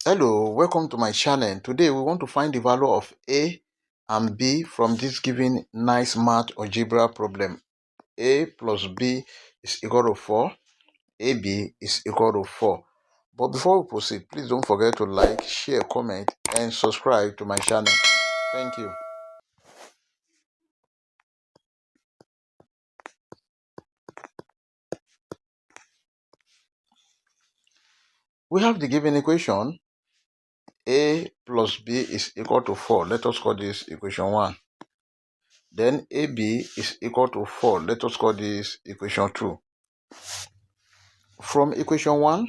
Hello, welcome to my channel. Today we want to find the value of a and b from this given nice math algebra problem. A plus b is equal to 4, ab is equal to 4. But before we proceed, please don't forget to like, share, comment and subscribe to my channel. Thank you. We have the given equation a plus b is equal to 4. Let us call this equation 1. Then ab is equal to 4. Let us call this equation 2. From equation 1,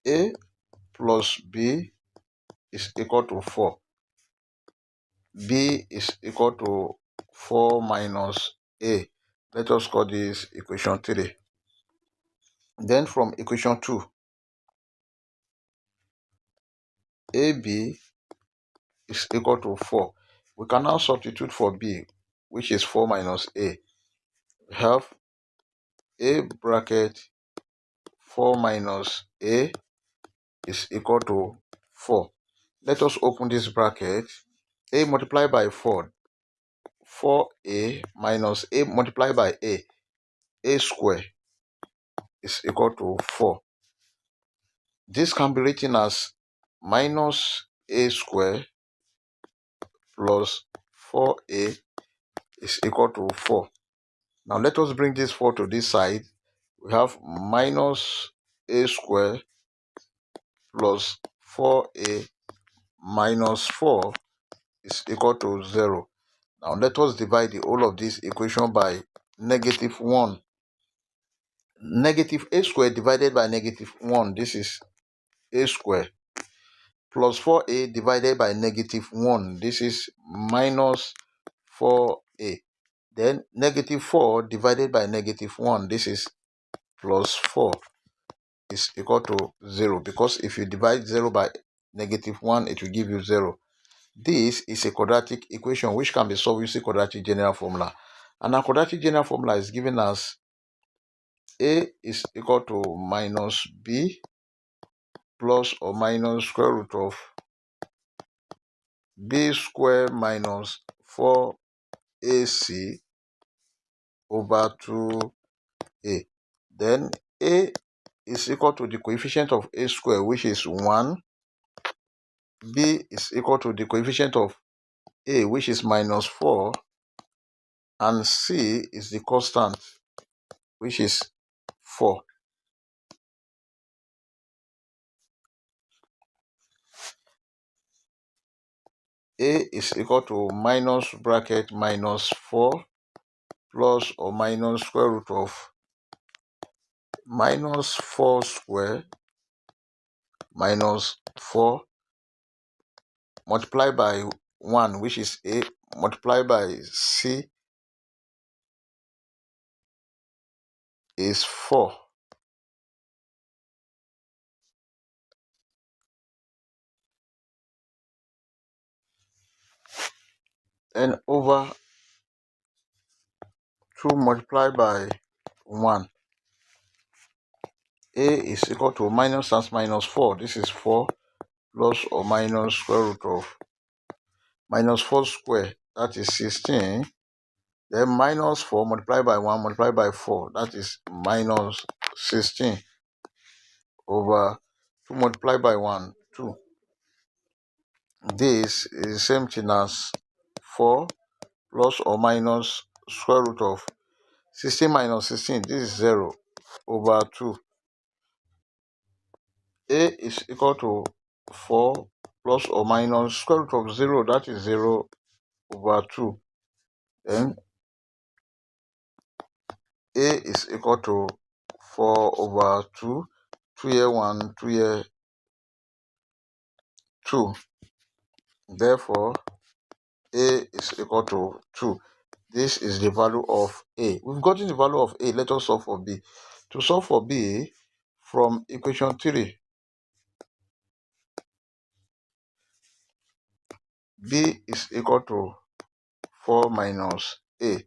a plus b is equal to 4. B is equal to 4 minus a. Let us call this equation 3. Then from equation 2, AB is equal to 4. We can now substitute for B, which is 4 minus a. We have a bracket 4 minus a is equal to 4. Let us open this bracket. A multiplied by 4. 4a minus a multiplied by a square is equal to 4. This can be written as minus a square plus 4a is equal to 4. Now let us bring this 4 to this side. We have minus a square plus 4a minus 4 is equal to 0. Now let us divide the whole of this equation by negative 1. Negative a square divided by negative 1, this is a square, plus 4a divided by negative 1, this is minus 4a. Then negative 4 divided by negative 1, this is plus 4, is equal to 0, because if you divide 0 by negative 1, it will give you 0. This is a quadratic equation which can be solved using quadratic general formula. And our quadratic general formula is given as a is equal to minus b plus or minus square root of b square minus 4ac over 2a. Then a is equal to the coefficient of a square, which is 1. B is equal to the coefficient of a, which is minus 4. And c is the constant, which is 4. A is equal to minus bracket minus 4 plus or minus square root of minus 4 square minus 4 multiplied by 1, which is a, multiplied by c is 4. And over 2 multiplied by 1. A is equal to minus times minus 4. This is 4 plus or minus square root of minus 4 square. That is 16. Then minus 4 multiplied by 1 multiplied by 4. That is minus 16 over 2 multiplied by 1, 2. This is the same thing as 4 plus or minus square root of 16 minus 16. This is 0 over 2. A is equal to 4 plus or minus square root of 0. That is 0 over 2. Then A is equal to 4 over 2. 2 here 1, 2 here 2. Therefore, A is equal to 2. This is the value of A. We've gotten the value of A. Let us solve for B. To solve for B, from equation 3, B is equal to 4 minus A.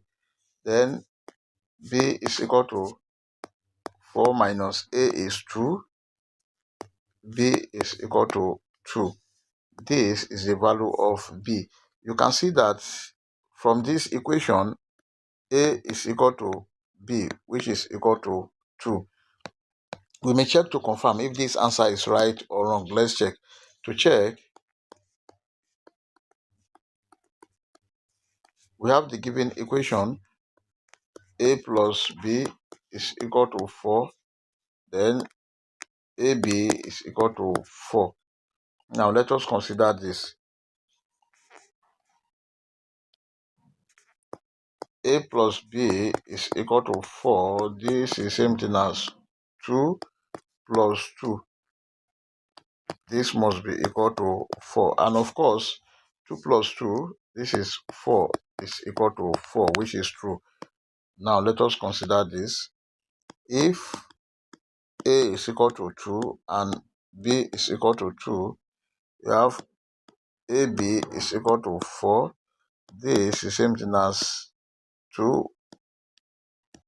Then B is equal to 4 minus A is 2. b is equal to 2. This is the value of b. You can see that from this equation, a is equal to b, which is equal to 2. We may check to confirm if this answer is right or wrong. Let's check. To check, we have the given equation. A plus b is equal to 4. Then ab is equal to 4. Now let us consider this. A plus b is equal to 4. This is same thing as 2 plus 2. This must be equal to 4. And of course, 2 plus 2, this is 4, is equal to 4, which is true. Now let us consider this. If a is equal to 2 and b is equal to 2, you have ab is equal to 4. This is the same thing as 2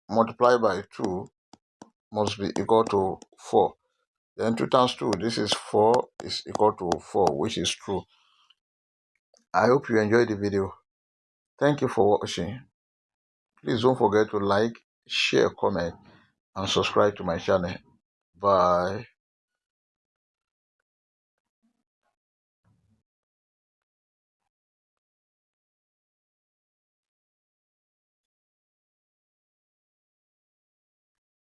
multiplied by 2 must be equal to 4. Then 2 times 2, this is 4, is equal to 4, which is true. I hope you enjoyed the video. Thank you for watching. Please don't forget to like, share, comment, and subscribe to my channel. Bye.